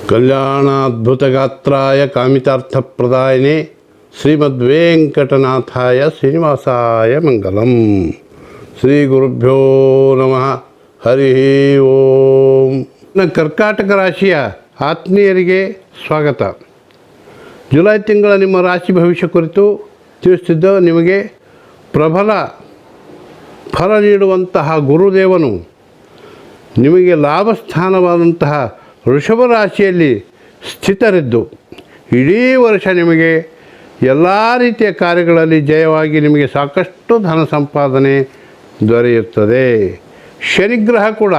ಕಲ್ಯಾಣಾದ್ಭುತಗಾತ್ರಾಯ ಕಾಮಿತಾರ್ಥಪ್ರದಾಯಿನೇ ಶ್ರೀಮದ್ವೆಂಕಟನಾಥಾಯ ಶ್ರೀನಿವಾಸಾಯ ಮಂಗಲಂ. ಶ್ರೀ ಗುರುಭ್ಯೋ ನಮಃ. ಹರಿ ಓಂ. ಕರ್ಕಾಟಕ ರಾಶಿಯ ಆತ್ಮೀಯರಿಗೆ ಸ್ವಾಗತ. ಜುಲೈ ತಿಂಗಳ ನಿಮ್ಮ ರಾಶಿ ಭವಿಷ್ಯ ಕುರಿತು ತಿಳಿಸುತ್ತಿದ್ದ ನಿಮಗೆ ಪ್ರಬಲ ಫಲ ನೀಡುವಂತಹ ಗುರುದೇವನು ನಿಮಗೆ ಲಾಭಸ್ಥಾನವಾದಂತಹ ವೃಷಭ ರಾಶಿಯಲ್ಲಿ ಸ್ಥಿತರಿದ್ದು ಇಡೀ ವರ್ಷ ನಿಮಗೆ ಎಲ್ಲ ರೀತಿಯ ಕಾರ್ಯಗಳಲ್ಲಿ ಜಯವಾಗಿ ನಿಮಗೆ ಸಾಕಷ್ಟು ಧನ ಸಂಪಾದನೆ ದೊರೆಯುತ್ತದೆ. ಶನಿಗ್ರಹ ಕೂಡ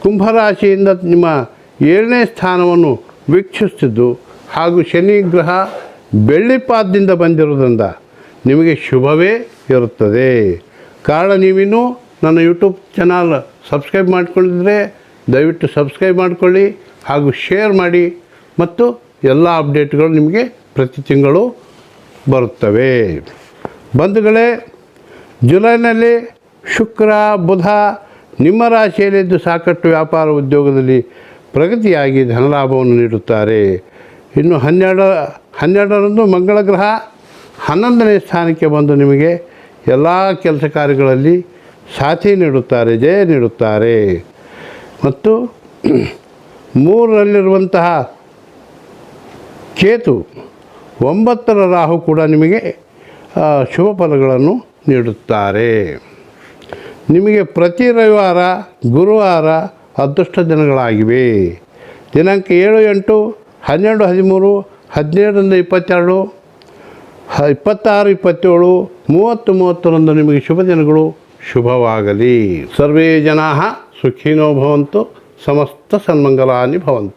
ಕುಂಭರಾಶಿಯಿಂದ ನಿಮ್ಮ 7ನೇ ಸ್ಥಾನವನ್ನು ವೀಕ್ಷಿಸುತ್ತಿದ್ದು ಹಾಗೂ ಶನಿಗ್ರಹ ಬೆಳ್ಳಿಪಾದದಿಂದ ಬಂದಿರುವುದರಿಂದ ನಿಮಗೆ ಶುಭವೇ ಇರುತ್ತದೆ. ಕಾರಣ ನೀವಿನ್ನೂ ನನ್ನ ಯೂಟ್ಯೂಬ್ ಚಾನಲ್ ಸಬ್ಸ್ಕ್ರೈಬ್ ಮಾಡಿಕೊಂಡಿದ್ದರೆ ದಯವಿಟ್ಟು ಸಬ್ಸ್ಕ್ರೈಬ್ ಮಾಡಿಕೊಳ್ಳಿ ಹಾಗೂ ಶೇರ್ ಮಾಡಿ, ಮತ್ತು ಎಲ್ಲ ಅಪ್ಡೇಟ್ಗಳು ನಿಮಗೆ ಪ್ರತಿ ತಿಂಗಳು ಬರುತ್ತವೆ. ಬಂಧುಗಳೇ, ಜುಲೈನಲ್ಲಿ ಶುಕ್ರ ಬುಧ ನಿಮ್ಮ ರಾಶಿಯಲ್ಲಿದ್ದು ಸಾಕಷ್ಟು ವ್ಯಾಪಾರ ಉದ್ಯೋಗದಲ್ಲಿ ಪ್ರಗತಿಯಾಗಿ ಧನಲಾಭವನ್ನು ನೀಡುತ್ತಾರೆ. ಇನ್ನು 12ರಂದು ಮಂಗಳ ಗ್ರಹ 11ನೇ ಸ್ಥಾನಕ್ಕೆ ಬಂದು ನಿಮಗೆ ಎಲ್ಲ ಕೆಲಸ ಕಾರ್ಯಗಳಲ್ಲಿ ಸಾಥಿ ನೀಡುತ್ತಾರೆ, ಜಯ ನೀಡುತ್ತಾರೆ. ಮತ್ತು 3ರಲ್ಲಿರುವಂತಹ ಕೇತು 9ರ ರಾಹು ಕೂಡ ನಿಮಗೆ ಶುಭ ಫಲಗಳನ್ನು ನೀಡುತ್ತಾರೆ. ನಿಮಗೆ ಪ್ರತಿ ರವಿವಾರ ಗುರುವಾರ ಅದೃಷ್ಟ ದಿನಗಳಾಗಿವೆ. ದಿನಾಂಕ 7, 8, 12, 13, 17ರಿಂದ 22, 26, 27, 30, 30ರಂದು ನಿಮಗೆ ಶುಭ ದಿನಗಳು. ಶುಭವಾಗಲಿ. ಸರ್ವೇ ಜನಾಃ ಸುಖಿನೋ ಭವಂತು. ಸಮಸ್ತ ಸನ್ಮಂಗಲಾನಿ ಭವಂತು.